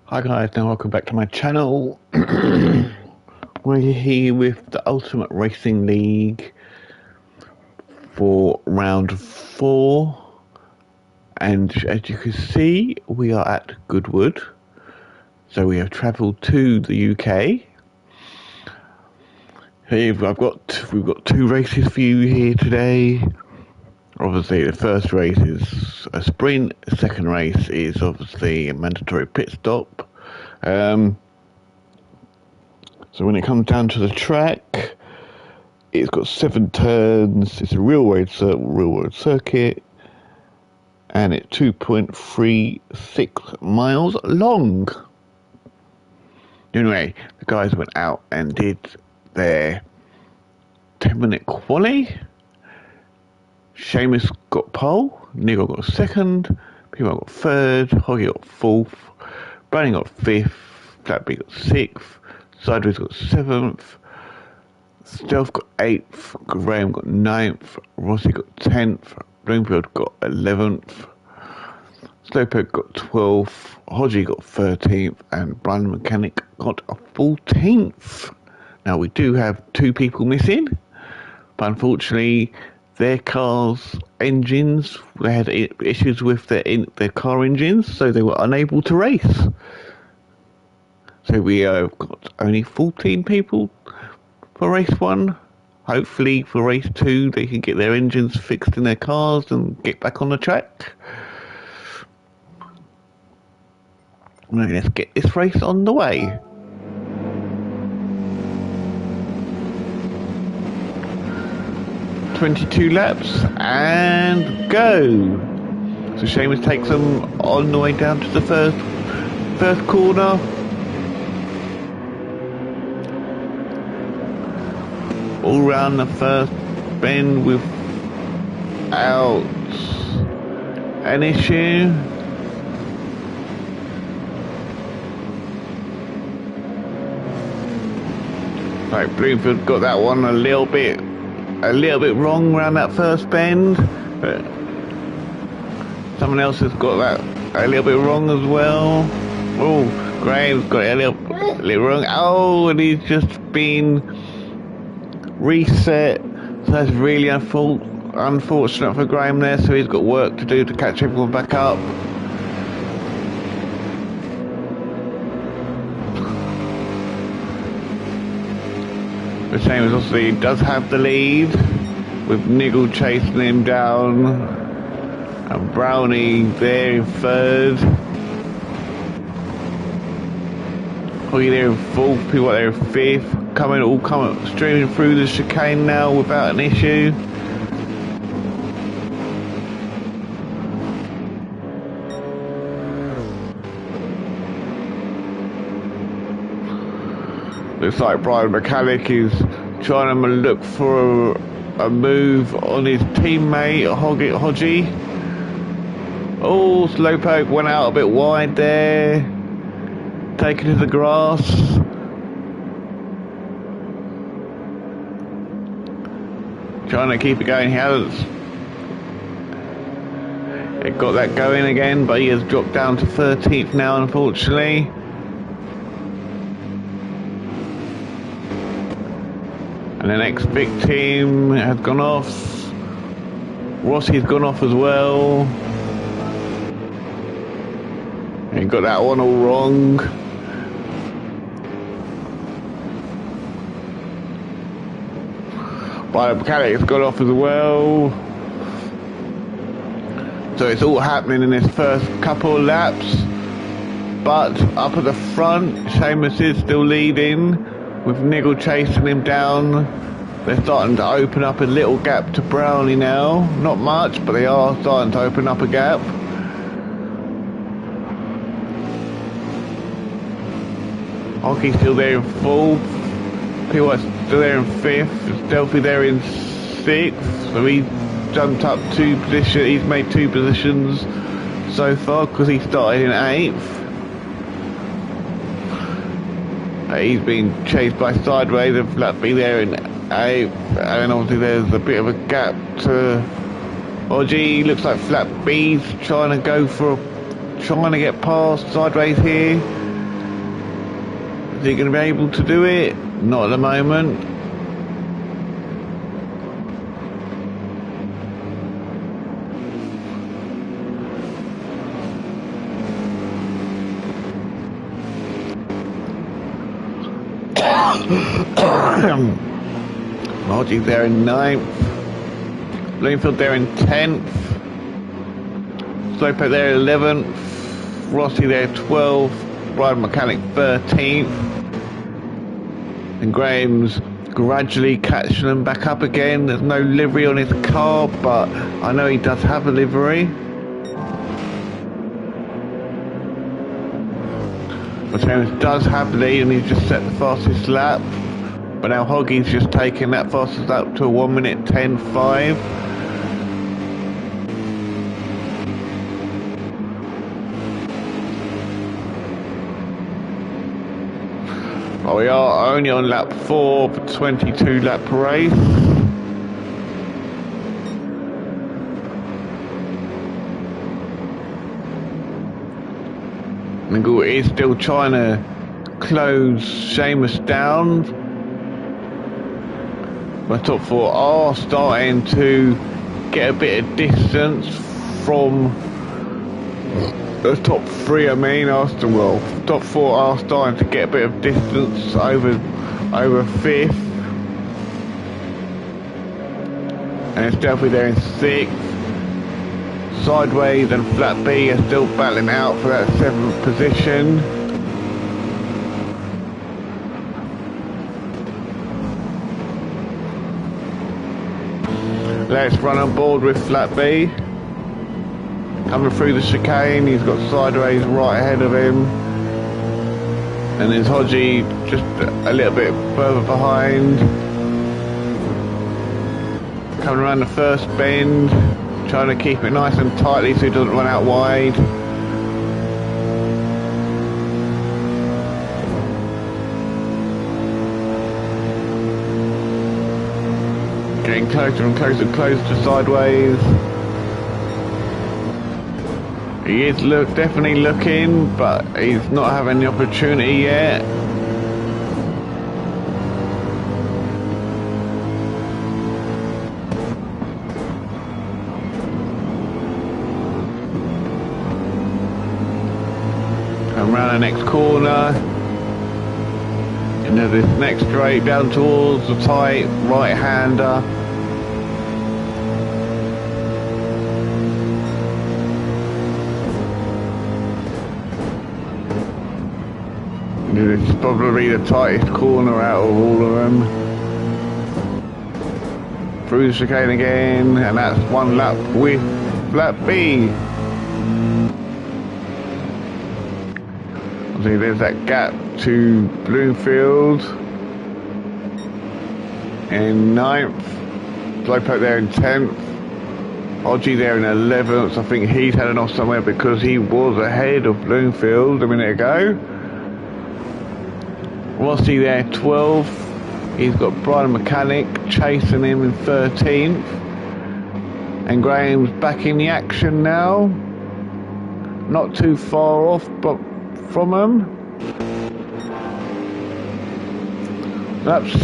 Hi guys, now welcome back to my channel. We're here with the Ultimate Racing League for round 4, and as you can see we are at Goodwood, so we have travelled to the UK. Here we've got 2 races for you here today. Obviously the first race is a sprint, the second race is obviously a mandatory pit stop. So when it comes down to the track, it's got 7 turns, it's a railroad circuit, and it's 2.36 miles long. Anyway, the guys went out and did their 10-minute quali. Seamus got pole, Nigel got second, Pimo got third, Hoggy got fourth, Brownie got fifth, Flatby got sixth, Sideways got seventh, Stealth got 8th, Graham got 9th, Rossi got 10th, Bloomfield got 11th, Slowpoke got 12th, Hodgie got 13th, and Brian Mechanic got a 14th. Now we do have 2 people missing, but unfortunately their cars' engines, they had issues with their car engines, so they were unable to race. So we have got only 14 people for race 1. Hopefully for race 2 they can get their engines fixed in their cars and get back on the track. Now let's get this race on the way. "22 laps and go." So Seamus takes them on the way down to the first corner. All round the first bend without an issue. Like Bloomfield got that one a little bit wrong around that first bend, but someone else has got that a little bit wrong as well. Oh, Graham's got it a little wrong. Oh, and he's just been reset, so that's really unfortunate for Graham there, so he's got work to do to catch everyone back up. The Seamus obviously does have the lead, with Nigel chasing him down, and Brownie there in third. Hoggy there in fourth, people there in fifth, all coming streaming through the chicane now without an issue. Looks like Brian Mechanic is trying to look for a move on his teammate, Hodgie. Oh, Slowpoke went out a bit wide there, taken to the grass. Trying to keep it going. He hasn't got that going again, but he has dropped down to 13th now, unfortunately. And the next big team has gone off. Rossi's gone off as well. He got that one all wrong. But Mechanic's got off as well. So it's all happening in this first couple of laps. But up at the front, Seamus is still leading, with Nigel chasing him down. They're starting to open up a little gap to Brownie now. Not much, but they are starting to open up a gap. Hockey's still there in fourth. P.Y.'s still there in fifth. Stealthy there in sixth. So he's jumped up 2 positions. He's made 2 positions so far because he started in 8th. He's been chased by Sideways and Flatby there in 8th, and obviously there's a bit of a gap to Hodgie. Looks like Flatby's trying to go for trying to get past sideways here. Is he going to be able to do it? Not at the moment. Margie's there in 9th. Bloomfield there in 10th. Sloper there 11th. Rossi there 12th. Brian Mechanic 13th. And Graham's gradually catching them back up again. There's no livery on his car, but I know he does have a livery. James does have the lead and he's just set the fastest lap. But now Hoggy's just taken that fastest lap to a 1 minute 10.5. But we are only on lap 4 of a 22 lap race. Nigel is still trying to close Seamus down. My top 4 are starting to get a bit of distance from the top 3. I mean, top 4 are starting to get a bit of distance over 5th, and it's definitely there in 6th. Sideways and Flat B are still battling out for that 7th position. Let's run on board with Flat B. Coming through the chicane, he's got Sideways right ahead of him. And there's Hodgie just a little bit further behind. Coming around the first bend. Trying to keep it nice and tightly so he doesn't run out wide. Getting closer and closer and closer to Sideways. He is definitely looking, but he's not having the opportunity yet. Around the next corner into this next straight down towards the tight right hander. This is probably the tightest corner out of all of them. Through the chicane again, and that's 1 lap with Flat B. See, there's that gap to Bloomfield in 9th, Slowpoke there in 10th, Hodgie there in 11th. I think he's heading off somewhere because he was ahead of Bloomfield a minute ago. Rossi there 12th, he's got Brian Mechanic chasing him in 13th, and Graham's back in the action now, not too far off but from him. Lap 6,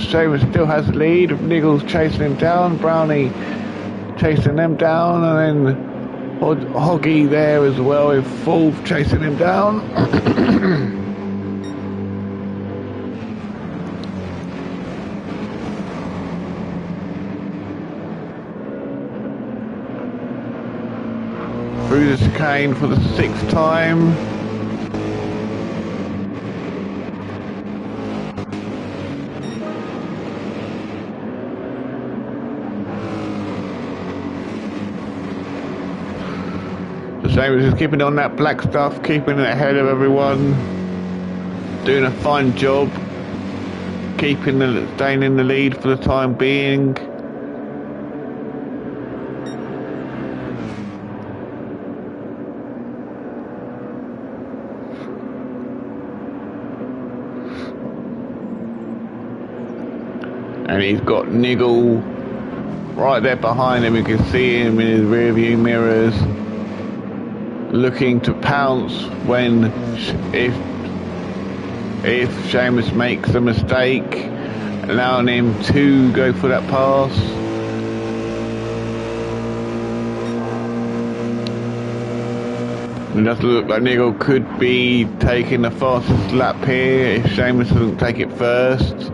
Seamus still has the lead, Niggles chasing him down, Brownie chasing them down, and then Hoggy there as well in 4th chasing him down. Through the chicane for the 6th time. Seamus is keeping on that black stuff, keeping it ahead of everyone, doing a fine job, staying in the lead for the time being. And he's got Niggle right there behind him. You can see him in his rear view mirrors. looking to pounce when if Seamus makes a mistake, allowing him to go for that pass. It doesn't look like Nigel could be taking the fastest lap here if Seamus doesn't take it first.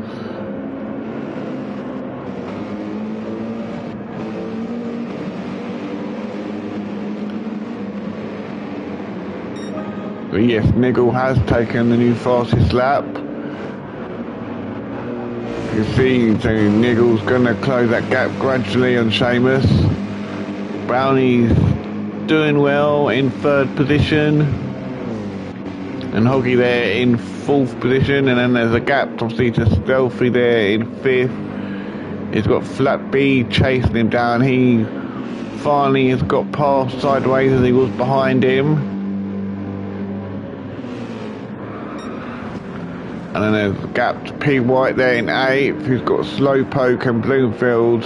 But yes, Nigel has taken the new fastest lap. You can see Nigel's going to close that gap gradually on Seamus. Brownie's doing well in 3rd position, and Hoggy there in 4th position, and then there's a gap obviously to Stealthy there in 5th. He's got Flat B chasing him down. He finally has got past sideways as he was behind him, and then there's a gap to P White there in 8th, who's got Slowpoke and Bloomfield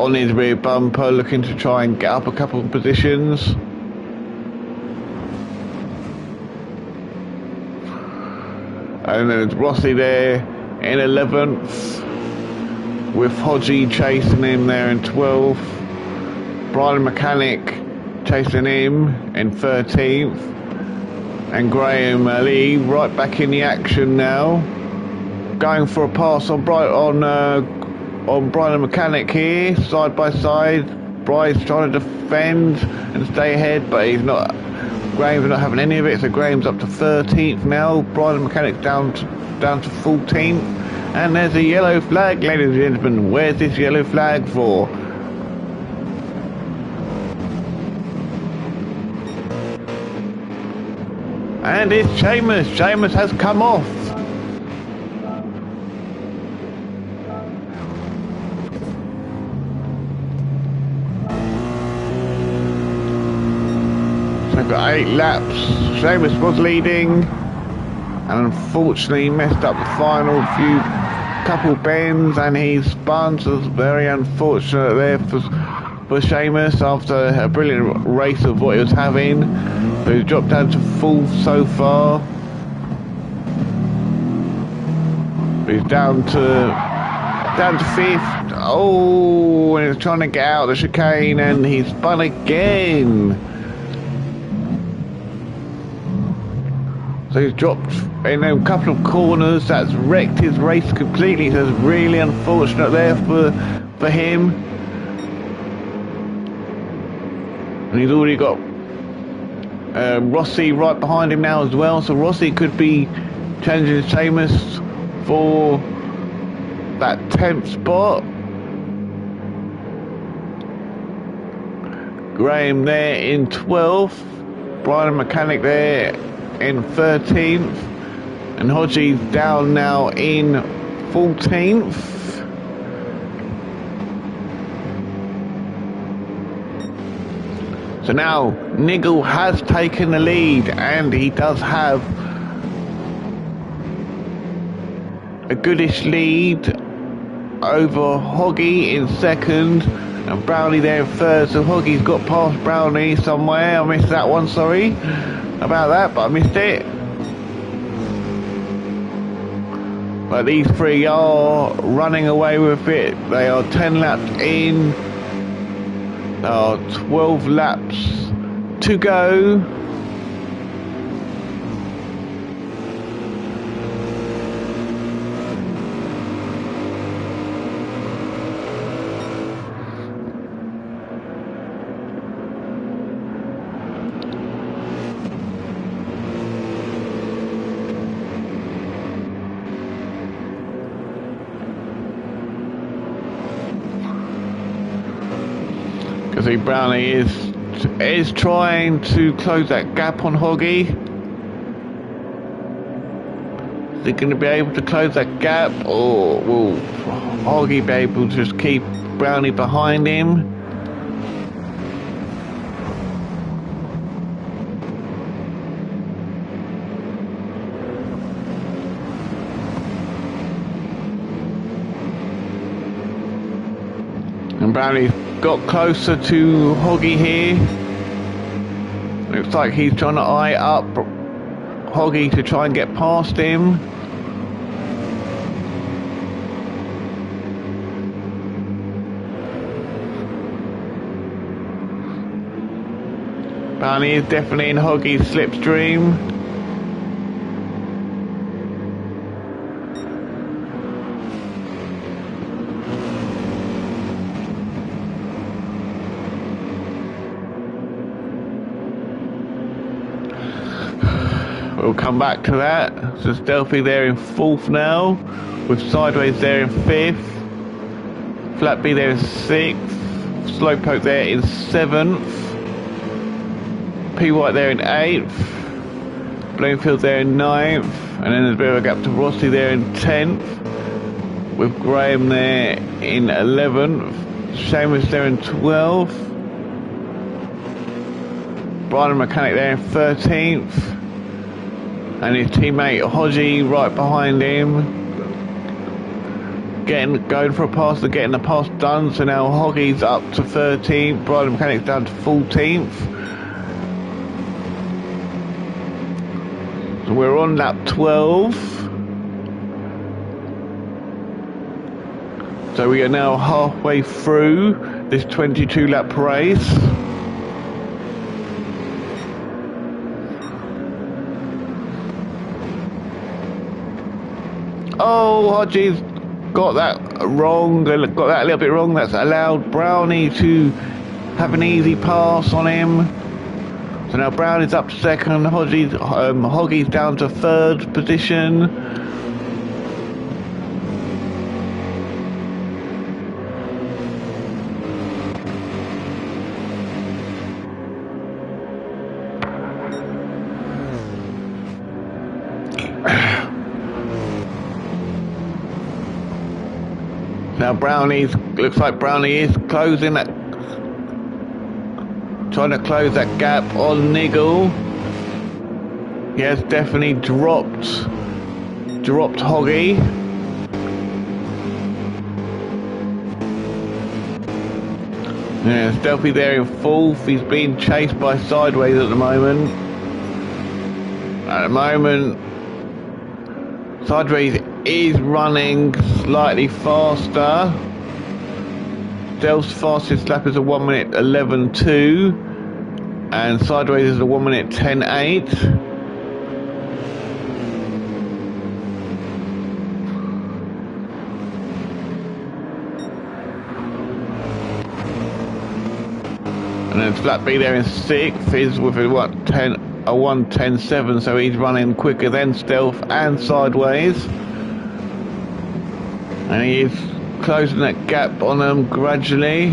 on his rear bumper, looking to try and get up a couple of positions. And then there's Rossi there in 11th, with Hodgie chasing him there in 12th. Brian Mechanic chasing him in 13th. And Graham Lee right back in the action now, going for a pass on Brian Mechanic here, side by side. Brian's trying to defend and stay ahead, but he's not. Graham's not having any of it, so Graham's up to 13th now. Brian Mechanic down to 14th, and there's a yellow flag, ladies and gentlemen. Where's this yellow flag for? And it's Seamus. Seamus has come off. So got 8 laps. Seamus was leading, and unfortunately messed up the final couple bends, and he spun. So it's very unfortunate there for Seamus after a brilliant race of what he was having. So he's dropped down to 4th so far. He's down to 5th. Oh, and he's trying to get out of the chicane, and he's spun again. So he's dropped in a couple of corners. That's wrecked his race completely. So it's really unfortunate there for him. And he's already got Rossi right behind him now as well. So Rossi could be challenging Seamus for that 10th spot. Graham there in 12th. Brian Mechanic there in 13th. And Hodgie's down now in 14th. So now Nigel has taken the lead, and he does have a goodish lead over Hoggy in 2nd, and Brownie there in 3rd. So Hoggy's got past Brownie somewhere. I missed that one, sorry about that, but I missed it. But these 3 are running away with it. They are 10 laps in. 12 laps to go. See, Brownie is trying to close that gap on Hoggy. Is he going to be able to close that gap, or will Hoggy be able to just keep Brownie behind him? And Brownie got closer to Hoggy here. Looks like he's trying to eye up Hoggy to try and get past him. Brownie is definitely in Hoggy's slipstream. We'll come back to that. So Stealthy there in 4th now, with Sideways there in 5th, Flat B there in 6th, Slowpoke there in 7th, P White there in 8th, Bloomfield there in 9th, and then there's a bit of a gap to Rossi there in 10th, with Graham there in 11th, Seamus there in 12th, Brian Mechanic there in 13th, and his teammate Hodgie right behind him, going for a pass and getting the pass done. So now Hoggy's up to 13th, Brian Mechanic's down to 14th. So we're on lap 12. So we are now halfway through this 22 lap race. Oh, Hodgie's got that wrong, got that a little bit wrong. That's allowed Brownie to have an easy pass on him. So now Brownie's up to 2nd, Hoggy's down to 3rd position. Now looks like Brownie is closing that, trying to close that gap on Niggle. He has definitely dropped Hoggy. Yeah, Stealthy there in 4th. He's being chased by Sideways at the moment. Sideways is running slightly faster. Stealth's fastest lap is a 1 minute 11.2, and Sideways is a 1 minute 10.8. And then Flat B there in 6th is with a 1:10.7, so he's running quicker than Stealth and Sideways. And he is closing that gap on them gradually.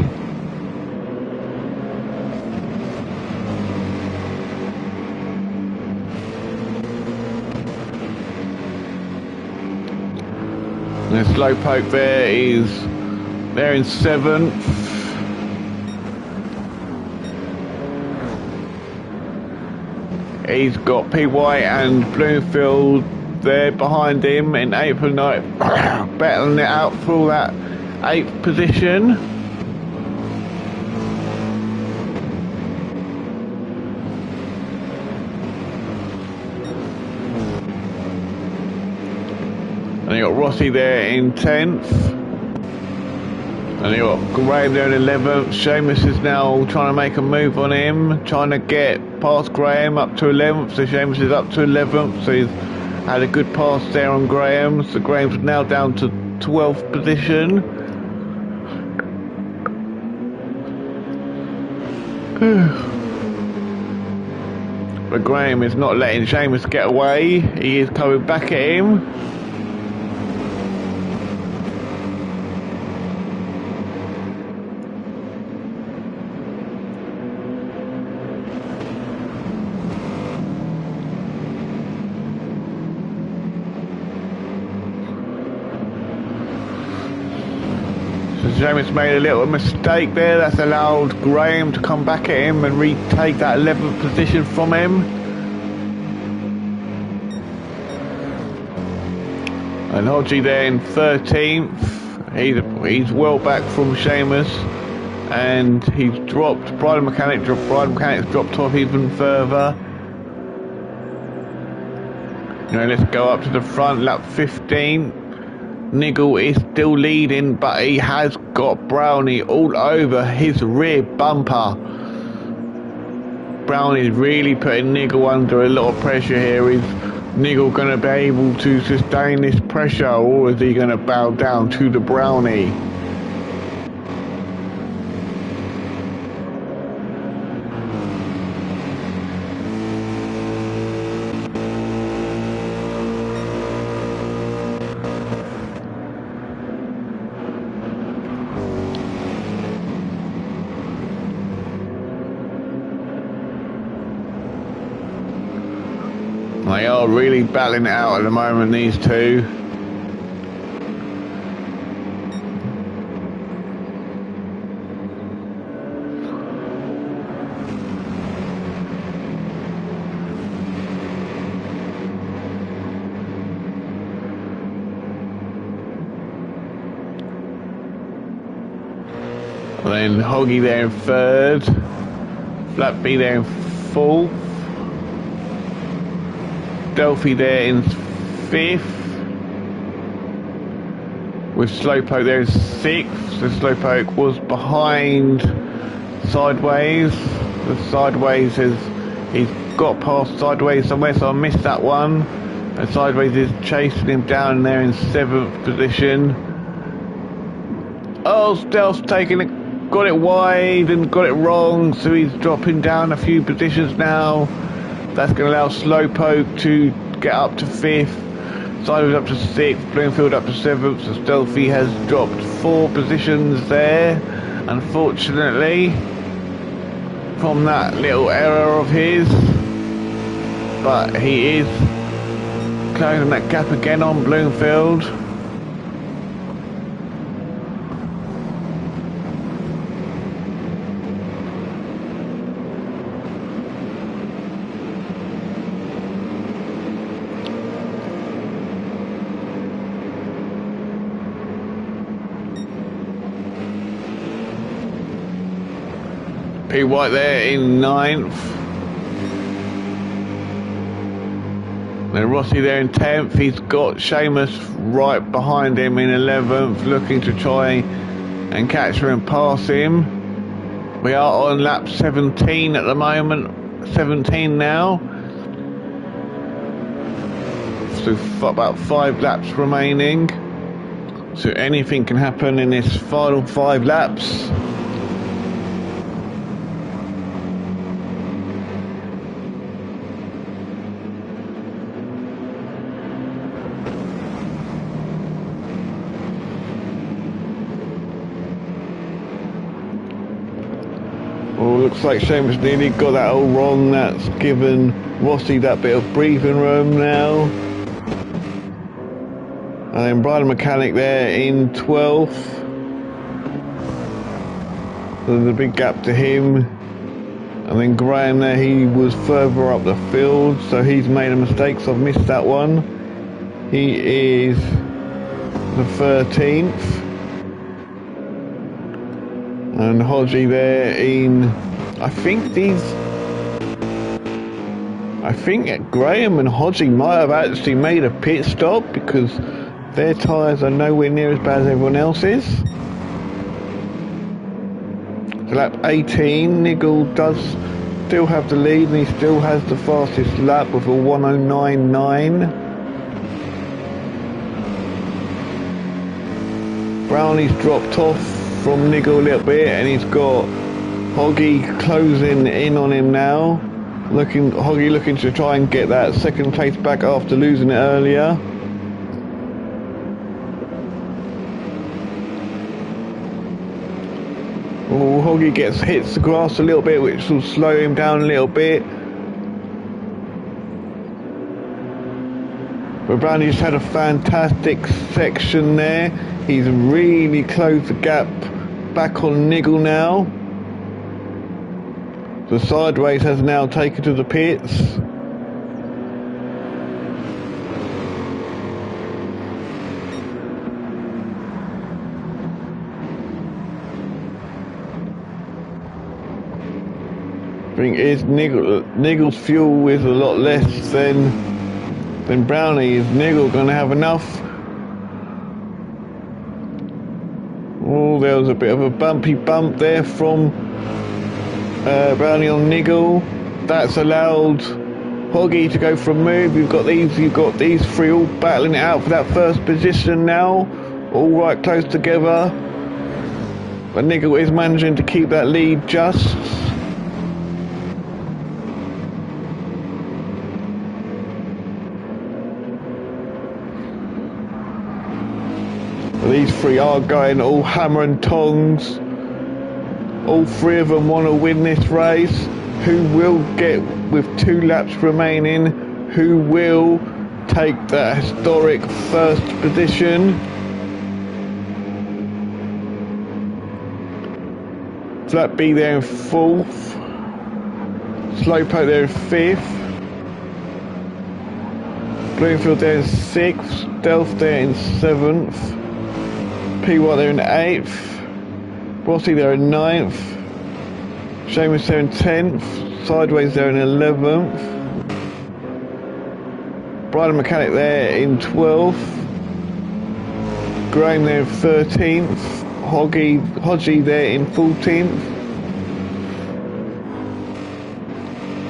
And the Slowpoke there is there in 7th. He's got P White and Bloomfield there behind him in 8th and 9th, battling it out for that 8th position. And you got Rossi there in 10th. And you got Graham there in 11th. Seamus is now trying to make a move on him, trying to get past Graham up to 11th. So Seamus is up to 11th. So he's had a good pass there on Graham. So Graham's now down to 12th position. But Graham is not letting Seamus get away. He is coming back at him. Seamus made a little mistake there. That's allowed Graham to come back at him and retake that 11th position from him. And Hodgie there in 13th. He's well back from Seamus. and he's dropped. Bridle Mechanic's dropped off even further. Let's go up to the front, lap 15. Niggle is still leading, but he has got Brownie all over his rear bumper. Brownie's really putting Niggle under a lot of pressure here. Is Niggle going to be able to sustain this pressure, or is he going to bow down to the Brownie? They are really battling it out at the moment, these two. Then Hoggy there in third. Flat B there in fourth. Delphi there in fifth, with Slowpoke there in sixth. So Slowpoke was behind Sideways. The Sideways he's got past Sideways somewhere, so I missed that one. And Sideways is chasing him down there in seventh position. Oh, Stealth's taking it, got it wide and got it wrong, so he's dropping down a few positions now. That's going to allow Slowpoke to get up to fifth, Sideways up to sixth, Bloomfield up to seventh, so Stealthy has dropped 4 positions there, unfortunately, from that little error of his. But he is closing that gap again on Bloomfield. P White there in 9th. Then Rossi there in 10th. He's got Seamus right behind him in 11th, looking to try and catch him and pass him. We are on lap 17 at the moment. 17 now. So about 5 laps remaining. So anything can happen in this final 5 laps. Well, looks like Seamus nearly got that all wrong. That's given Rossi that bit of breathing room now. And then Bridle Mechanic there in 12th. So there's a big gap to him. And then Graham there, he was further up the field, so he's made a mistake, so I've missed that one. He is the 13th. And Hodgie there in, I think Graham and Hodgie might have actually made a pit stop, because their tyres are nowhere near as bad as everyone else's. So lap 18, Niggle does still have the lead, and he still has the fastest lap with a 109.9. Brownie's dropped off from Niggle a little bit, and he's got Hoggy closing in on him now. Hoggy looking to try and get that second place back after losing it earlier. Oh, Hoggy hits the grass a little bit, which will slow him down a little bit. But Brownie's had a fantastic section there. He's really closed the gap back on Niggle now. The Sideways has now taken to the pits. Thing is, Niggle's fuel is a lot less than Brownie. Is Niggle going to have enough? Oh, there was a bit of a bumpy bump there from Brownie on Niggle. That's allowed Hoggy to go for a move. You've got these three all battling it out for that first position now, all right close together. But Niggle is managing to keep that lead just. But these three are going all hammer and tongs. All three of them want to win this race. Who will get, with 2 laps remaining, who will take that historic first position? Flat B there in 4th. Slowpoke there in 5th. Bloomfield there in 6th. Delft there in 7th. PY there in 8th. Rossi there in 9th. Seamus there in 10th. Sideways there in 11th. Bridal Mechanic there in 12th. Graham there in 13th. Hodgie there in 14th.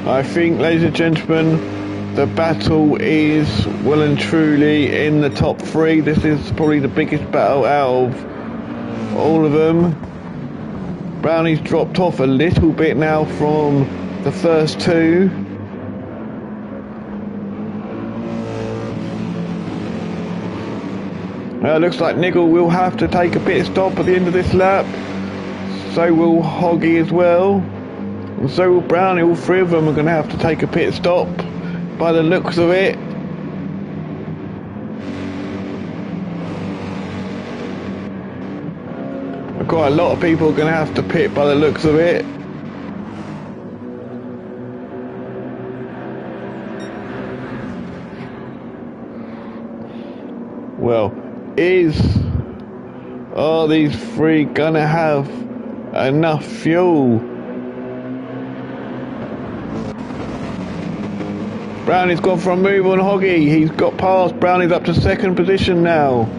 I think, ladies and gentlemen, the battle is well and truly in the top 3. This is probably the biggest battle out of all of them. Brownie's dropped off a little bit now from the first 2. Looks like Niggle will have to take a pit stop at the end of this lap. So will Hoggy as well. And so will Brownie. All 3 of them are going to have to take a pit stop by the looks of it. Quite a lot of people are going to have to pit by the looks of it. Well, are these 3 going to have enough fuel? Brownie's gone for a move on Hoggy. He's got past. Brownie's up to 2nd position now.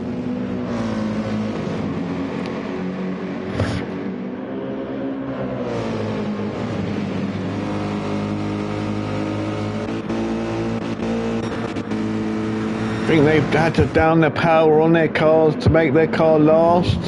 I think they've had to down the power on their cars to make their car last.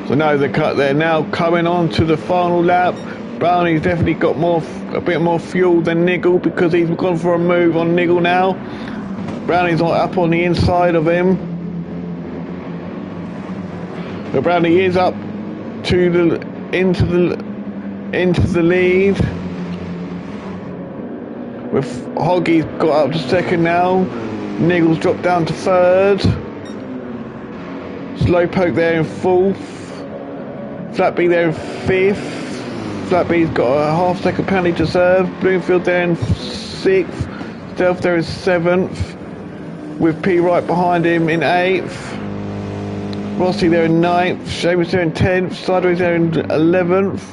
So now they're now coming on to the final lap. Brownie's definitely got a bit more fuel than Niggle because he's gone for a move on Niggle now. Brownie's not up on the inside of him. But Brownie is up to into the lead. With Hoggy's got up to 2nd now. Niggle's dropped down to 3rd. Slowpoke there in 4th. Flat B there in 5th. Flat B's got a half-second penalty to serve. Bloomfield there in 6th. Stealth there in 7th. With P right behind him in 8th. Rossi there in 9th, Seamus there in 10th, Sideways there in 11th,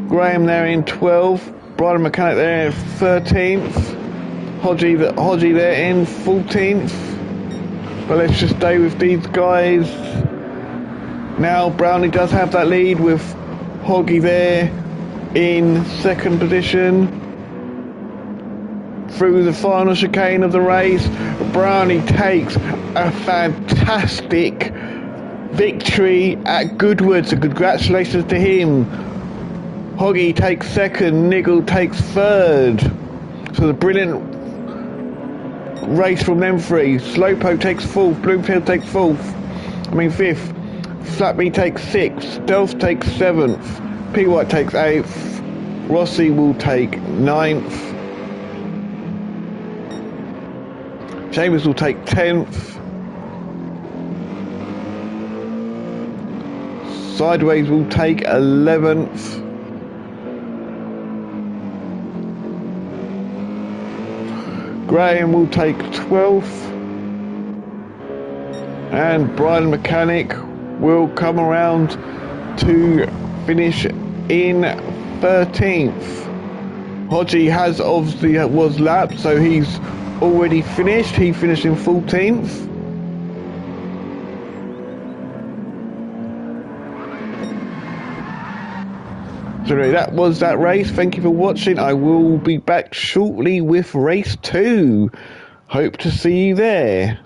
Graham there in 12th, Bridal Mechanic there in 13th, Hodgie there in 14th. But let's just stay with these guys. Now Brownie does have that lead with Hoggy there in 2nd position. Through the final chicane of the race, Brownie takes a fantastic victory at Goodwood, so congratulations to him. Hoggy takes 2nd, Niggle takes 3rd. So the brilliant race from them 3. Slowpoke takes 4th, Bloomfield takes 5th. Flatby takes 6th, Delft takes 7th, P White takes 8th, Rossi will take 9th. Chambers will take 10th. Sideways will take 11th. Graham will take 12th. And Brian Mechanic will come around to finish in 13th. Hodgie has obviously was lapped, so he's already finished. He finished in 14th. So anyway, that was that race. Thank you for watching. I will be back shortly with race 2. Hope to see you there.